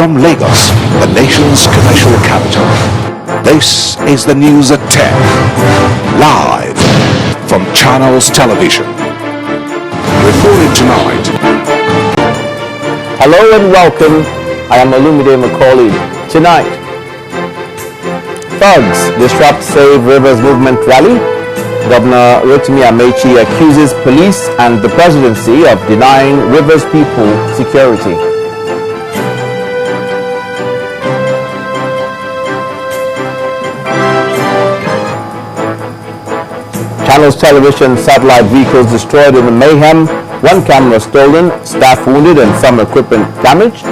From Lagos, the nation's commercial capital, this is the news at 10, live from Channels Television. Reporting tonight. Hello and welcome. I am Olumide Macaulay. Tonight, thugs disrupt Save Rivers Movement rally. Governor Rotimi Amechi accuses police and the presidency of denying Rivers people security. Channels Television satellite vehicles destroyed in the mayhem, one camera stolen, staff wounded and some equipment damaged.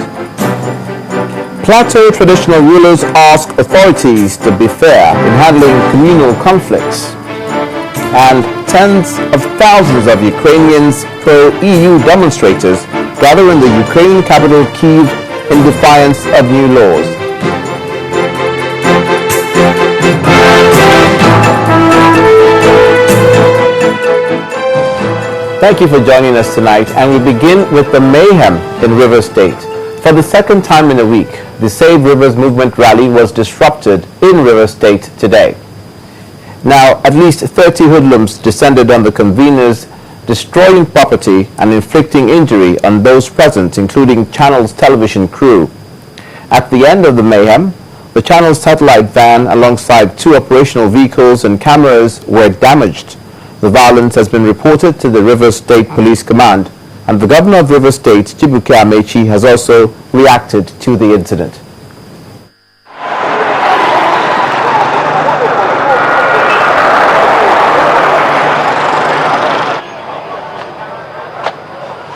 Plateau traditional rulers ask authorities to be fair in handling communal conflicts. And tens of thousands of Ukrainians pro-EU demonstrators gather in the Ukrainian capital Kyiv in defiance of new laws. Thank you for joining us tonight, and we begin with the mayhem in Rivers State. For the second time in a week, the Save Rivers Movement rally was disrupted in Rivers State today. Now, at least 30 hoodlums descended on the conveners, destroying property and inflicting injury on those present, including Channels Television crew. At the end of the mayhem, the Channels satellite van alongside two operational vehicles and cameras were damaged. The violence has been reported to the Rivers State Police Command, and the Governor of Rivers State, Chibuike Amechi, has also reacted to the incident.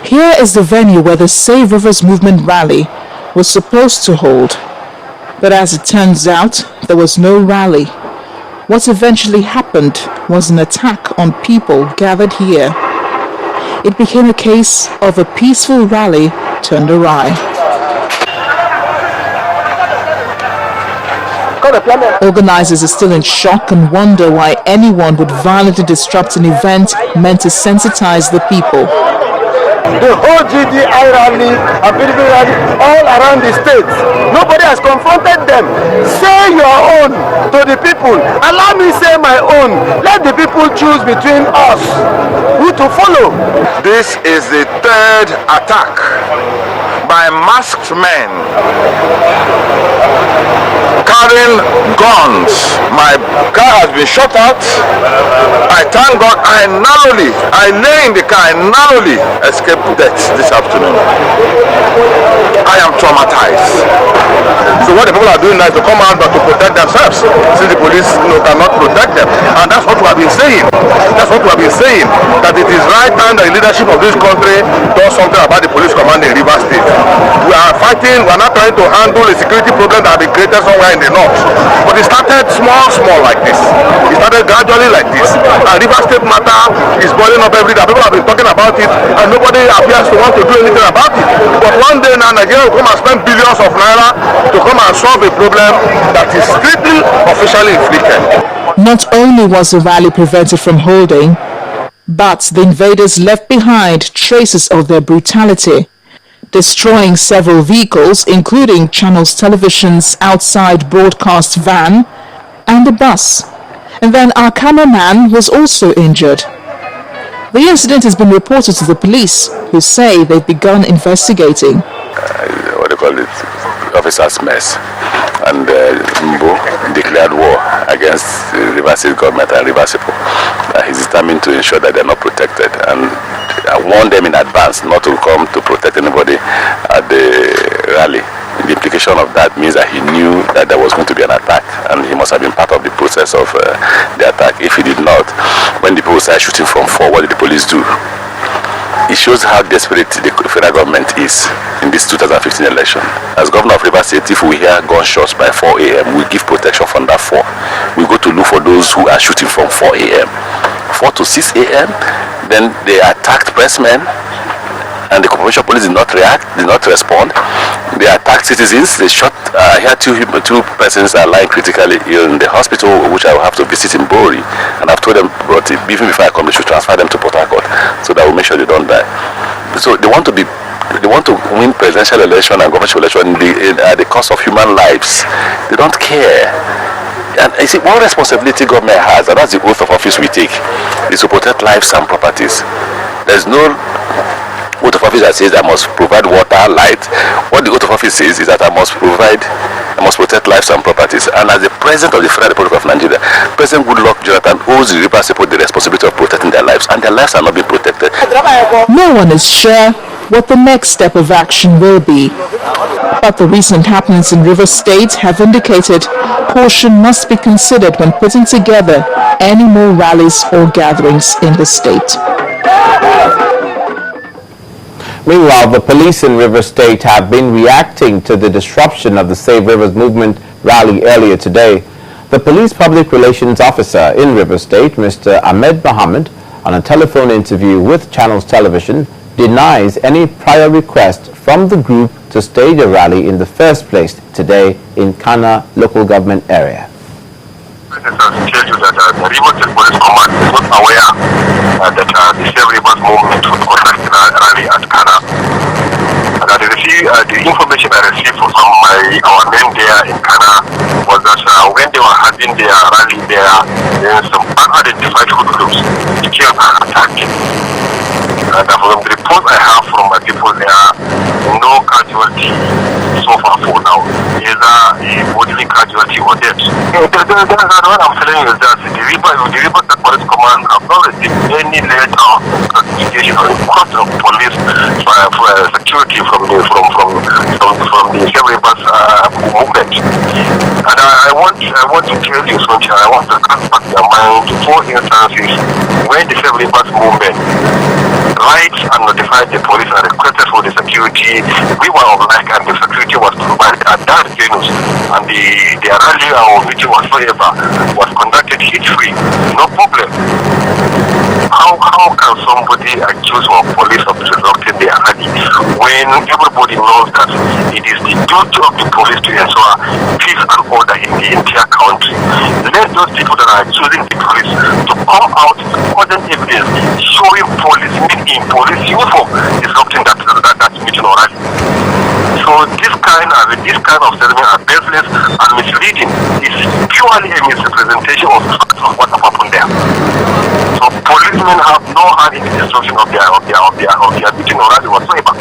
Here is the venue where the Save Rivers Movement rally was supposed to hold. But as it turns out, there was no rally. What eventually happened was an attack on people gathered here. It became a case of a peaceful rally turned awry. Organizers are still in shock and wonder why anyone would violently disrupt an event meant to sensitize the people. The whole GDI rally and PDP rally all around the state. Nobody has confronted them. Say your own to the people. Allow me say my own. Let the people choose between us who to follow. This is the third attack by masked men carrying guns. My car has been shot at. I thank God I lay in the car and narrowly escaped death this afternoon. I am traumatized. So what the people are doing now is to come out but to protect themselves, since the police cannot protect them. And that's what we have been saying. That it is right time that the leadership of this country does something about the police command in Rivers State. We are fighting, we are not trying to handle a security problem that has been created somewhere in the north. But it started small like this. It started gradually like this. And Rivers State matter is boiling up every day. People have been talking about it and nobody appears to want to do anything about it. But one day now Nigeria will come and spend billions of naira to come and solve a problem that is strictly officially inflicted. Not only was the rally prevented from holding, but the invaders left behind traces of their brutality, destroying several vehicles, including Channels Television's outside broadcast van and a bus. And then our cameraman was also injured. The incident has been reported to the police, who say they've begun investigating. What they call it, officers' mess. And Mbo declared war against the Rivers State government and Rivers people. He's determined to ensure that they're not protected, and I warned them in advance not to come to protect anybody at the rally. The implication of that means that he knew that there was going to be an attack, and he must have been part of the process of the attack. If he did not, when the people started shooting from far, what did the police do? It shows how desperate the federal government is in this 2015 election. As governor of Rivers State, if we hear gunshots by 4 a.m., we give protection from that 4. We go to look for those who are shooting from 4 a.m. 4 to 6 a.m., then they attacked pressmen and the Corporation Police did not react, did not respond. They attacked citizens. They shot. Here, two persons are lying critically ill in the hospital, which I will have to visit in Bori. And I've told them, but even before I come, they should transfer them to Port Harcourt, so that we'll make sure they don't die. So they want to win presidential election and government election at the cost of human lives. They don't care. And you see, one responsibility government has, and that's the oath of office we take, is to protect lives and properties. There's no oath of office that says I must provide water, light. What the oath of office says is that I must protect lives and properties. And as the President of the Federal Republic of Nigeria, President Goodluck Jonathan owes the Rivers people the responsibility of protecting their lives, and their lives are not being protected. No one is sure what the next step of action will be, but the recent happenings in Rivers State have indicated caution must be considered when putting together any more rallies or gatherings in the state. Meanwhile, the police in Rivers State have been reacting to the disruption of the Save Rivers Movement rally earlier today. The police public relations officer in Rivers State, Mr. Ahmed Mohammed, on a telephone interview with Channels Television, denies any prior request from the group to stage a rally in the first place today in Kana local government area. I tell you that the Rivers State Police Command is not aware that the Save Rivers Movement would conduct a rally at Kana. The information I received from our men there in Kana was that when they were having their rally there, some unidentified hoodlums came and attacked. And from the report I have from my people there, no casualty so far for now. Either a bodily casualty or death. What I'm telling you is that the Rivers State Police Command have not received any letter of classification or request of police for security from the Save Rivers movement. And I want to tell you something. I want to cast back your mind to 4 instances when the Save Rivers movement write and notified the police and requested for the security. We were obliged and the security was provided at that venues, and the rally or meeting whatsoever was conducted heat-free, no problem. How can somebody accuse of police of disrupting their rally when everybody knows that it is the duty of the police to ensure peace and order in the entire country? Let those people that are accusing the police to come out with other evidence showing policemen in police uniform disrupting that meeting or rally. So this kind of statement are baseless and misleading. It's purely a misrepresentation of what happened there. So policemen have no hand in the destruction of their meeting or rally whatsoever.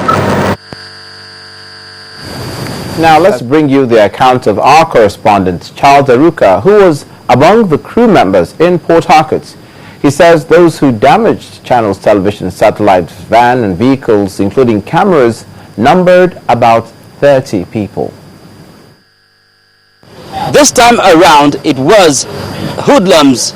Now let's bring you the account of our correspondent, Charles Aruka, who was among the crew members in Port Harcourt. He says those who damaged Channels Television satellite van and vehicles, including cameras, numbered about 30 people. This time around, it was hoodlums,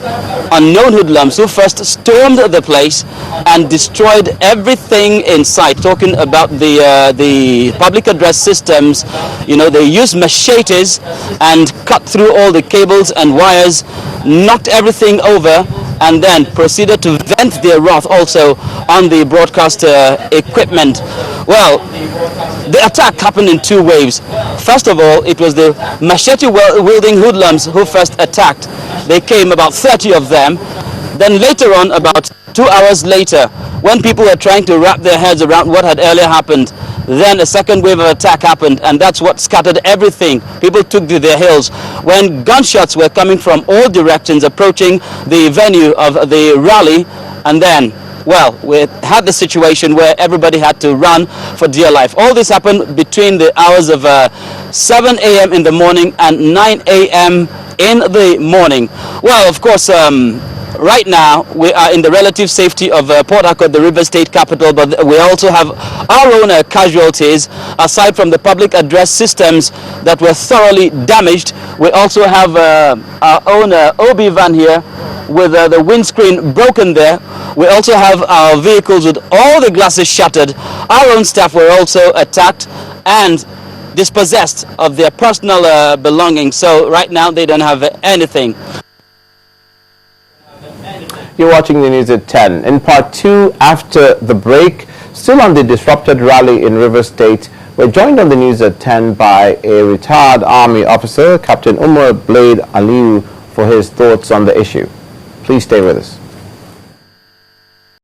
unknown hoodlums, who first stormed the place and destroyed everything in sight. Talking about the public address systems, you know, they used machetes and cut through all the cables and wires, knocked everything over, and then proceeded to vent their wrath also on the broadcast equipment. Well, the attack happened in 2 waves. First of all, it was the machete-wielding hoodlums who first attacked. They came, about 30 of them. Then later on, about 2 hours later, when people were trying to wrap their heads around what had earlier happened, then a second wave of attack happened, and that's what scattered everything. People took to their heels when gunshots were coming from all directions approaching the venue of the rally. And then, well, we had the situation where everybody had to run for dear life. All this happened between the hours of 7 a.m. in the morning and 9 a.m. in the morning. Well, of course, right now we are in the relative safety of Port Harcourt, the River State capital, but we also have our own casualties. Aside from the public address systems that were thoroughly damaged, we also have our own OB van here with the windscreen broken there. We also have our vehicles with all the glasses shattered. Our own staff were also attacked and dispossessed of their personal belongings. So right now they don't have anything. You're watching the news at 10. In part 2, after the break, Still on the disrupted rally in Rivers State, we're joined on the news at 10 by a retired Army officer, Captain Umar Blade Aliu, for his thoughts on the issue. Please stay with us.